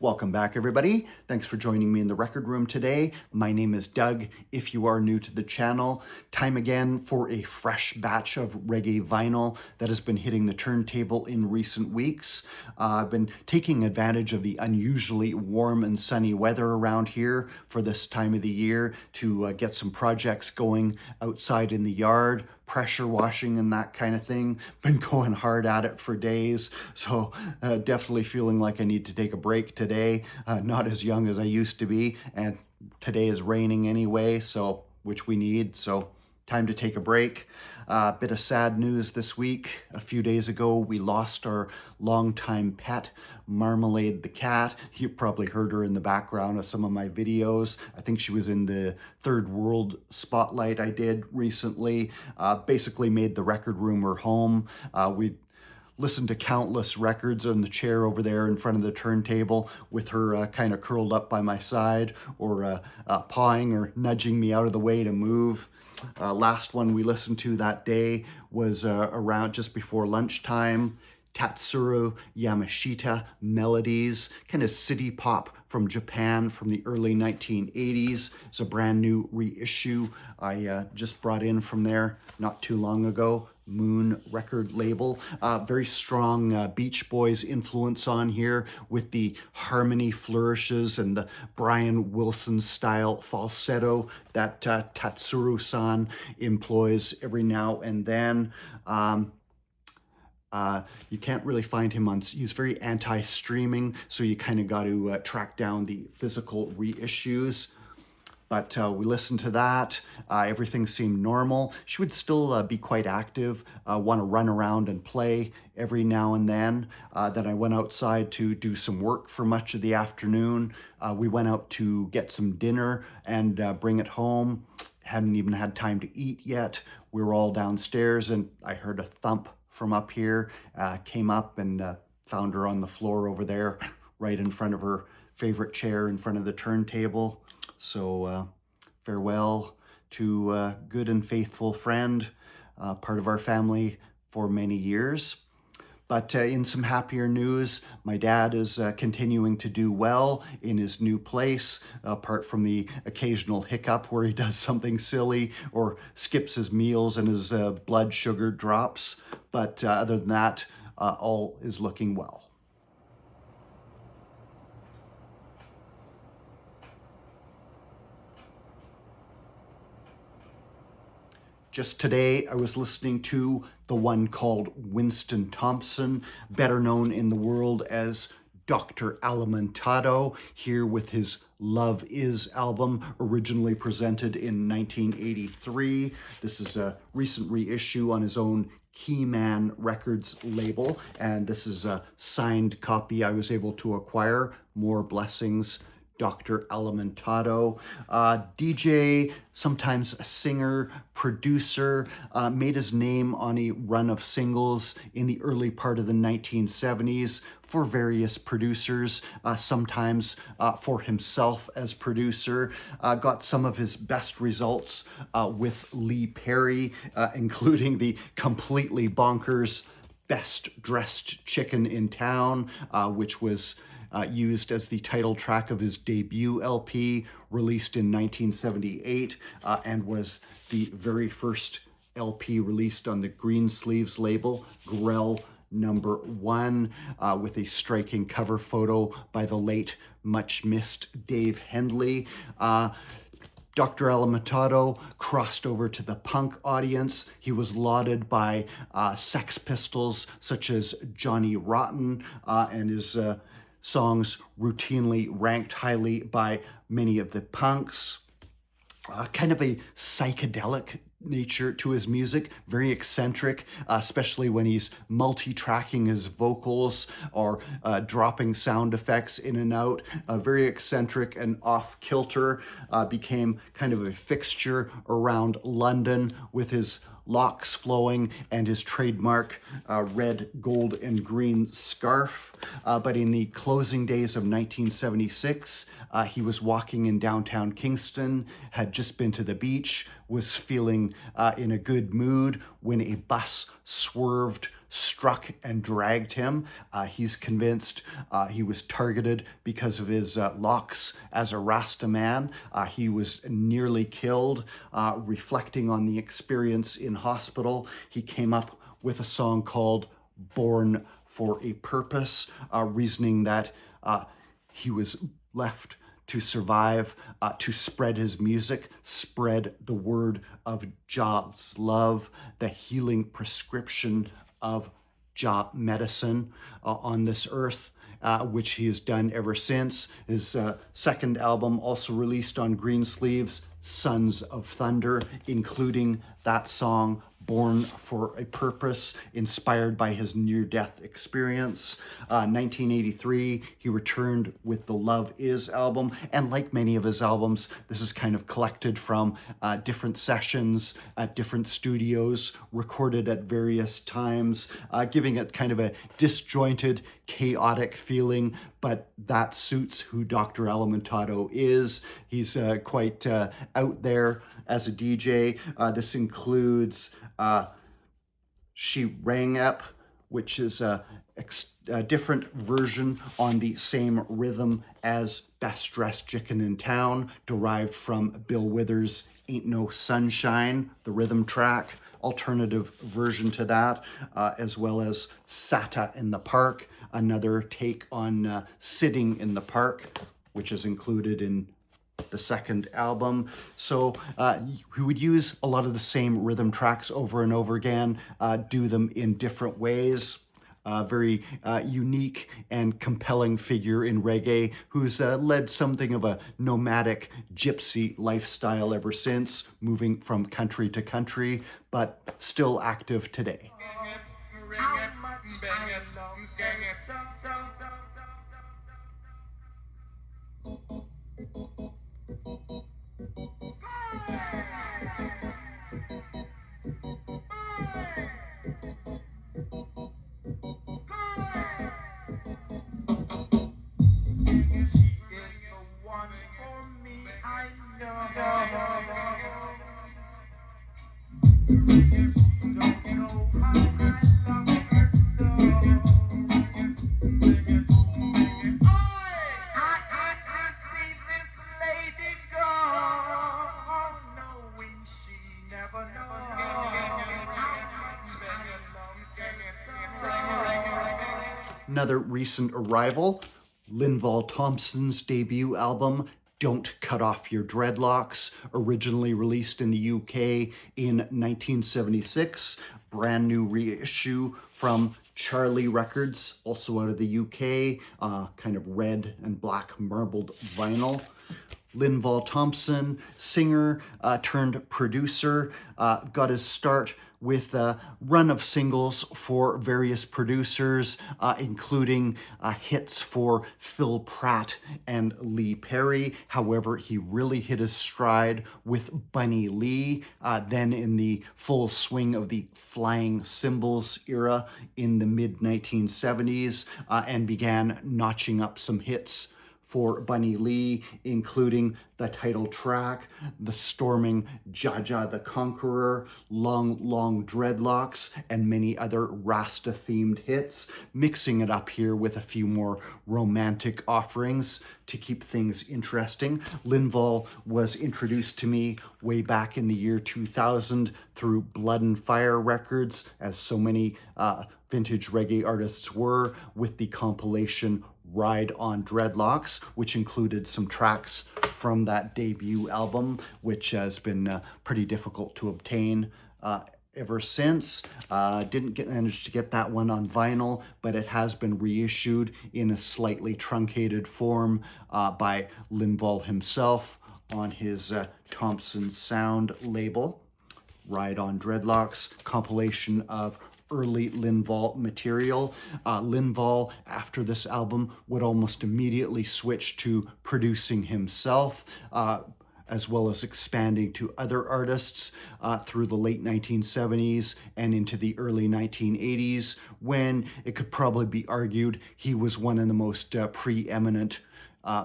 Welcome back, everybody. Thanks for joining me in the record room today. My name is Doug. If you are new to the channel, time again for a fresh batch of reggae vinyl that has been hitting the turntable in recent weeks. I've been taking advantage of the unusually warm and sunny weather around here for this time of the year to get some projects going outside in the yard, pressure washing and that kind of thing. Been going hard at it for days, so definitely feeling like I need to take a break today. Not as young as I used to be, and today is raining anyway, so which we need, so time to take a break. Bit of sad news this week. A few days ago, we lost our longtime pet, Marmalade the cat. You've probably heard her in the background of some of my videos. I think she was in the Third World Spotlight I did recently. Basically made the record room her home. We listened to countless records on the chair over there in front of the turntable with her kind of curled up by my side or pawing or nudging me out of the way to move. Last one we listened to that day was around just before lunchtime. Tatsuro Yamashita Melodies, kind of city pop from Japan from the early 1980s. It's a brand new reissue I just brought in from there not too long ago. Moon record label. Very strong Beach Boys influence on here with the harmony flourishes and the Brian Wilson style falsetto that Tatsuro-san employs every now and then. You can't really find him on, he's very anti-streaming, so you kind of got to track down the physical reissues. But we listened to that. Everything seemed normal. She would still be quite active, want to run around and play every now and then. Then I went outside to do some work for much of the afternoon. We went out to get some dinner and bring it home. Hadn't even had time to eat yet. We were all downstairs and I heard a thump from up here. Came up and found her on the floor over there, right in front of her favorite chair in front of the turntable. So farewell to a good and faithful friend, part of our family for many years. But in some happier news, my dad is continuing to do well in his new place, apart from the occasional hiccup where he does something silly or skips his meals and his blood sugar drops. But other than that, all is looking well. Just today, I was listening to the one called Winston Thompson, better known in the world as Dr. Alimantado, here with his Love Is album, originally presented in 1983. This is a recent reissue on his own Keyman Records label, and this is a signed copy I was able to acquire. More blessings, Dr. Alimantado, DJ, sometimes a singer, producer, made his name on a run of singles in the early part of the 1970s for various producers, sometimes for himself as producer. Got some of his best results with Lee Perry, including the completely bonkers Best Dressed Chicken in Town, which was used as the title track of his debut LP, released in 1978, and was the very first LP released on the Greensleeves label, Grell #1, with a striking cover photo by the late, much-missed Dave Hendley. Dr. Alimantado crossed over to the punk audience. He was lauded by Sex Pistols such as Johnny Rotten, and his songs routinely ranked highly by many of the punks. Kind of a psychedelic nature to his music, very eccentric, especially when he's multi-tracking his vocals or dropping sound effects in and out. Very eccentric and off-kilter, became kind of a fixture around London with his locks flowing and his trademark red, gold, and green scarf. But in the closing days of 1976, he was walking in downtown Kingston, had just been to the beach, was feeling in a good mood when a bus swerved struck and dragged him. He's convinced he was targeted because of his locks as a Rasta man. He was nearly killed. Reflecting on the experience in hospital, he came up with a song called Born for a Purpose, reasoning that he was left to survive, to spread his music, spread the word of Jah's love, the healing prescription of Jah medicine on this earth, which he has done ever since. His second album, also released on Greensleeves, Sons of Thunder, including that song, Born for a Purpose, inspired by his near-death experience. 1983, he returned with the Love Is album, and like many of his albums, this is kind of collected from different sessions at different studios, recorded at various times, giving it kind of a disjointed, chaotic feeling, but that suits who Dr. Alimantado is. He's quite out there as a DJ. This includes She Rang Up, which is a different version on the same rhythm as Best Dressed Chicken in Town, derived from Bill Withers' Ain't No Sunshine, the rhythm track, alternative version to that, as well as Sata in the Park, another take on Sitting in the Park, which is included in the second album. So we would use a lot of the same rhythm tracks over and over again, do them in different ways. Very unique and compelling figure in reggae who's led something of a nomadic gypsy lifestyle ever since, moving from country to country, but still active today. Another recent arrival, Linval Thompson's debut album, Don't Cut Off Your Dreadlocks, originally released in the UK in 1976, brand new reissue from Charlie Records, also out of the UK, kind of red and black marbled vinyl. Linval Thompson, singer turned producer, got his start with a run of singles for various producers, including hits for Phil Pratt and Lee Perry. However, he really hit his stride with Bunny Lee, then in the full swing of the Flying Cymbals era in the mid-1970s, and began notching up some hits for Bunny Lee, including the title track, the storming Jaja the Conqueror, Long Long Dreadlocks, and many other Rasta-themed hits, mixing it up here with a few more romantic offerings to keep things interesting. Linval was introduced to me way back in the year 2000 through Blood and Fire Records, as so many vintage reggae artists were, with the compilation Ride on Dreadlocks, which included some tracks from that debut album, which has been pretty difficult to obtain ever since. Didn't manage to get that one on vinyl, but it has been reissued in a slightly truncated form by Linval himself on his Thompson Sound label. Ride on Dreadlocks, compilation of early Linval material. Linval, after this album, would almost immediately switch to producing himself, as well as expanding to other artists through the late 1970s and into the early 1980s, when it could probably be argued he was one of the most preeminent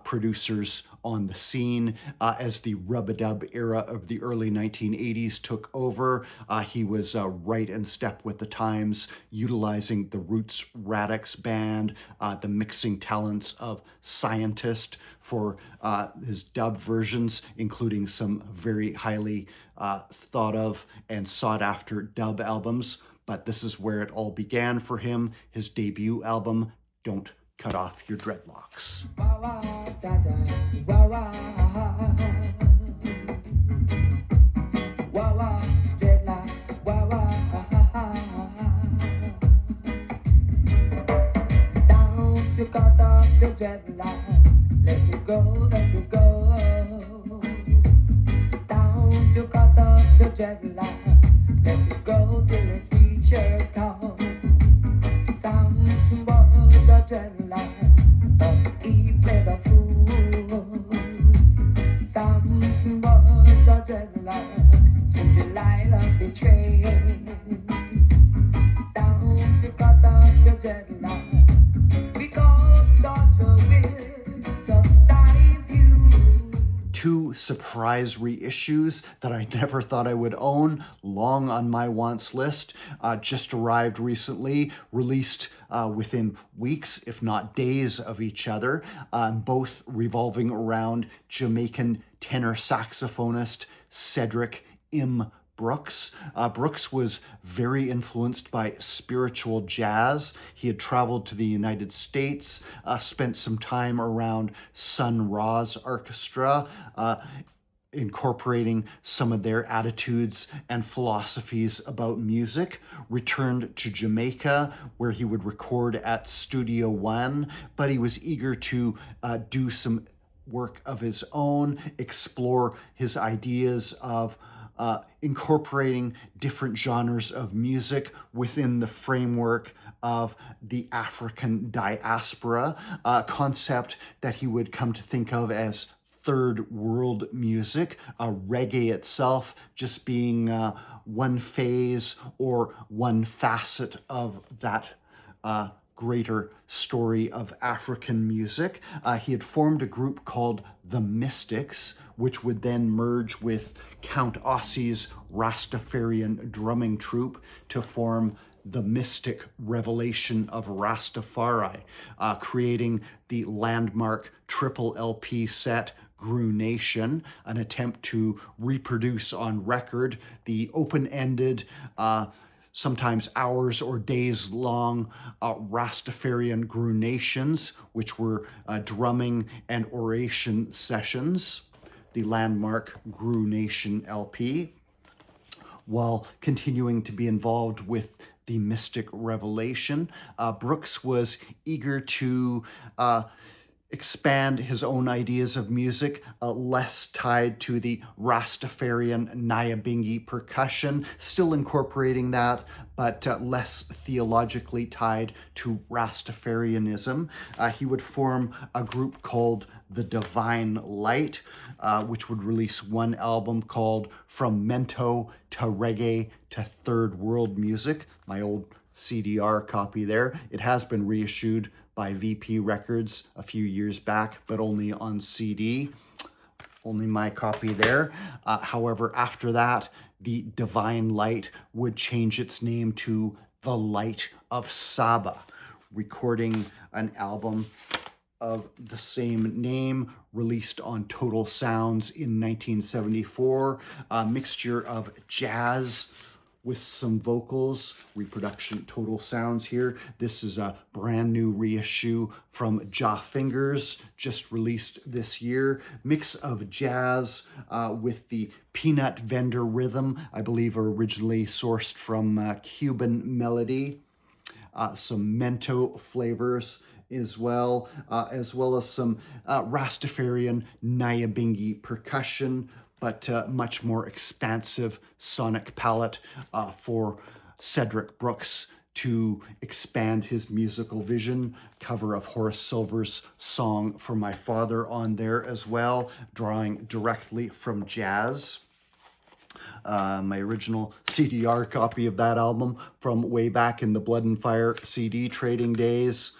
producers on the scene. As the rub-a-dub era of the early 1980s took over, he was right in step with the times, utilizing the Roots Radix band, the mixing talents of Scientist for his dub versions, including some very highly thought of and sought after dub albums. But this is where it all began for him, his debut album, Don't Cut Off Your Dreadlocks. Don't you cut off your dreadlocks, let it go, let it go. Don't you cut off your dreadlocks, let it go till it reach your top. Some boys are dreadlocks, but he played a fool. Some boys are dreadlocks, so Delilah betrayed. Don't you cut off your dreadlocks, because daughter will chastise you. Two surprise reissues that I never thought I would own, long on my wants list, just arrived recently, released within weeks, if not days of each other, both revolving around Jamaican tenor saxophonist Cedric Brooks. Brooks was very influenced by spiritual jazz. He had traveled to the United States, spent some time around Sun Ra's orchestra, incorporating some of their attitudes and philosophies about music, returned to Jamaica where he would record at Studio One, but he was eager to do some work of his own, explore his ideas of incorporating different genres of music within the framework of the African diaspora, a concept that he would come to think of as third world music, reggae itself just being one phase or one facet of that greater story of African music. He had formed a group called the Mystics, which would then merge with Count Ossie's Rastafarian drumming troupe to form the Mystic Revelation of Rastafari, creating the landmark triple LP set Gru Nation, an attempt to reproduce on record the open-ended, sometimes hours or days long Rastafarian Gru Nations, which were drumming and oration sessions, the landmark Gru Nation LP, while continuing to be involved with the Mystic Revelation. Brooks was eager to expand his own ideas of music, less tied to the Rastafarian Nyabingi percussion, still incorporating that, but less theologically tied to Rastafarianism. He would form a group called the Divine Light, which would release one album called From Mento to Reggae to Third World Music, my old CDR copy there. It has been reissued by VP Records a few years back, but only on CD. Only my copy there. However, after that, the Divine Light would change its name to The Light of Saba, recording an album of the same name, released on Total Sounds in 1974, a mixture of jazz with some vocals, reproduction Total Sounds here. This is a brand new reissue from Jaw Fingers, just released this year. Mix of jazz with the peanut vendor rhythm, I believe originally sourced from Cuban melody. Some mento flavors as well as some Rastafarian Nyabingi percussion, but much more expansive sonic palette for Cedric Brooks to expand his musical vision. Cover of Horace Silver's Song for My Father on there as well, drawing directly from jazz. My original CDR copy of that album from way back in the Blood and Fire CD trading days.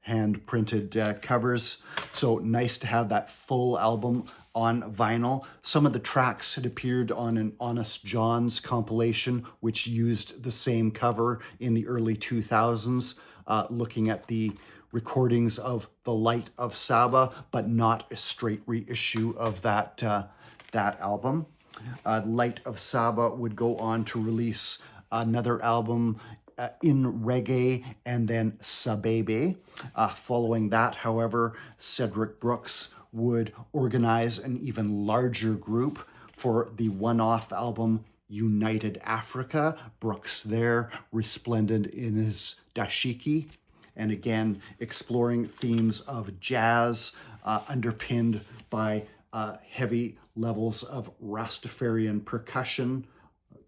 Hand-printed covers. So nice to have that full album on vinyl. Some of the tracks had appeared on an Honest John's compilation, which used the same cover in the early 2000s, looking at the recordings of The Light of Saba, but not a straight reissue of that album. Light of Saba would go on to release another album in reggae and then Sabebe. Following that, however, Cedric Brooks would organize an even larger group for the one-off album United Africa. Brooks there, resplendent in his dashiki, and again exploring themes of jazz underpinned by heavy levels of Rastafarian percussion.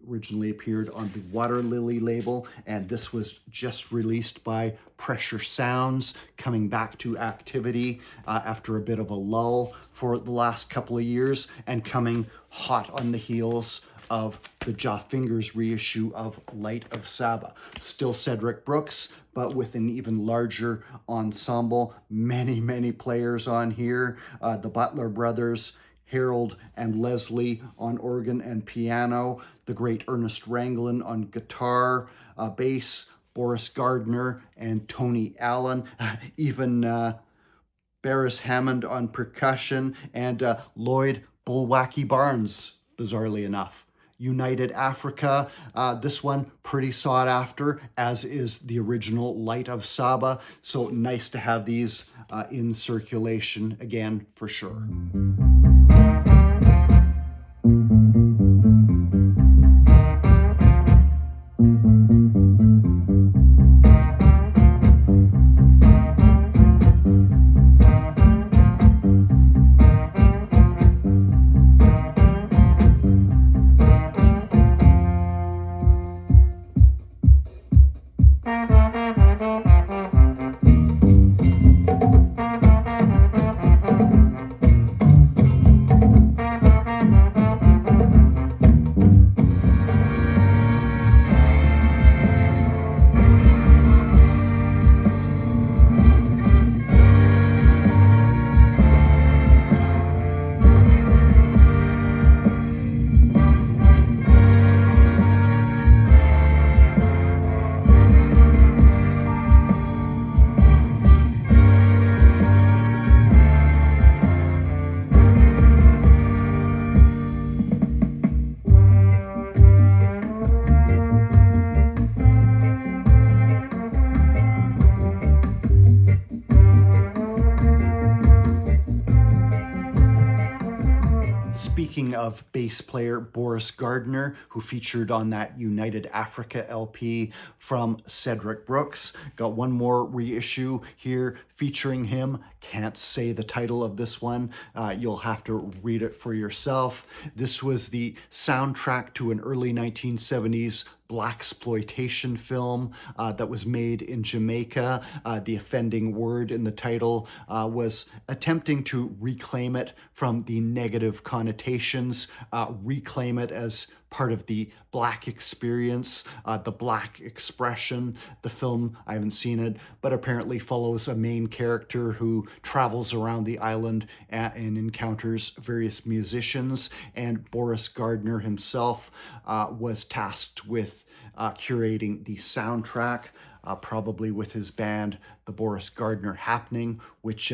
Originally appeared on the Water Lily label, and this was just released by Pressure Sounds, coming back to activity after a bit of a lull for the last couple of years, and coming hot on the heels of the Jaw Fingers reissue of Light of Saba. Still Cedric Brooks, but with an even larger ensemble. Many players on here. The Butler Brothers, Harold and Leslie on organ and piano, the great Ernest Ranglin on guitar, bass, Boris Gardiner and Tony Allen, even Boris Hammond on percussion, and Lloyd Bulwacky Barnes, bizarrely enough. United Africa, this one pretty sought after, as is the original Light of Saba, so nice to have these in circulation again for sure. Speaking of bass player Boris Gardiner, who featured on that United Africa LP from Cedric Brooks, got one more reissue here featuring him. Can't say the title of this one. You'll have to read it for yourself. This was the soundtrack to an early 1970s blaxploitation film that was made in Jamaica. The offending word in the title was attempting to reclaim it from the negative connotations, reclaim it as part of the Black experience, the Black expression. The film, I haven't seen it, but apparently follows a main character who travels around the island and encounters various musicians, and Boris Gardiner himself was tasked with curating the soundtrack, probably with his band, the Boris Gardiner Happening, which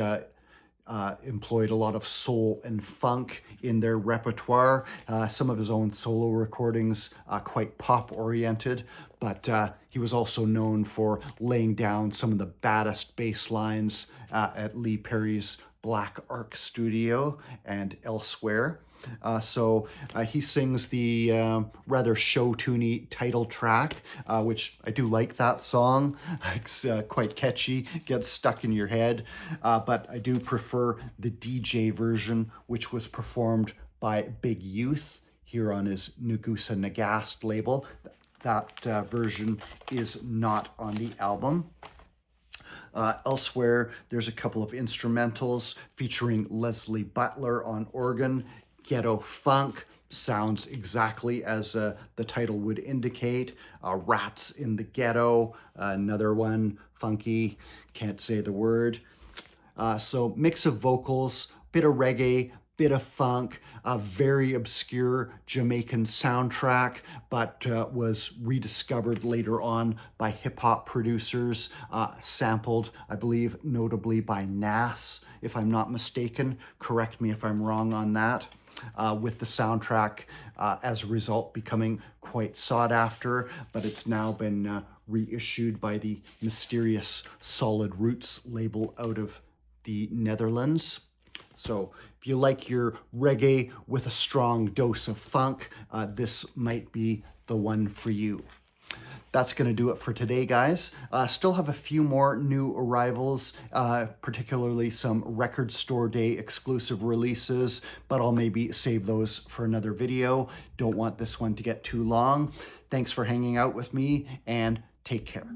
employed a lot of soul and funk in their repertoire. Some of his own solo recordings, quite pop-oriented, but he was also known for laying down some of the baddest bass lines at Lee Perry's Black Ark Studio and elsewhere. So he sings the rather show-tuney title track, which I do like that song. It's quite catchy, gets stuck in your head, but I do prefer the DJ version, which was performed by Big Youth here on his Nagusa Nagast label. That version is not on the album. Elsewhere, there's a couple of instrumentals featuring Leslie Butler on organ. Ghetto Funk sounds exactly as the title would indicate. Rats in the Ghetto, another one, funky, can't say the word. So mix of vocals, bit of reggae, bit of funk, a very obscure Jamaican soundtrack, but was rediscovered later on by hip-hop producers, sampled, I believe, notably by Nas, if I'm not mistaken. Correct me if I'm wrong on that. With the soundtrack as a result becoming quite sought after, but it's now been reissued by the mysterious Solid Roots label out of the Netherlands. So if you like your reggae with a strong dose of funk, this might be the one for you. That's going to do it for today, guys. Still have a few more new arrivals, particularly some Record Store Day exclusive releases, but I'll maybe save those for another video. Don't want this one to get too long. Thanks for hanging out with me, and take care.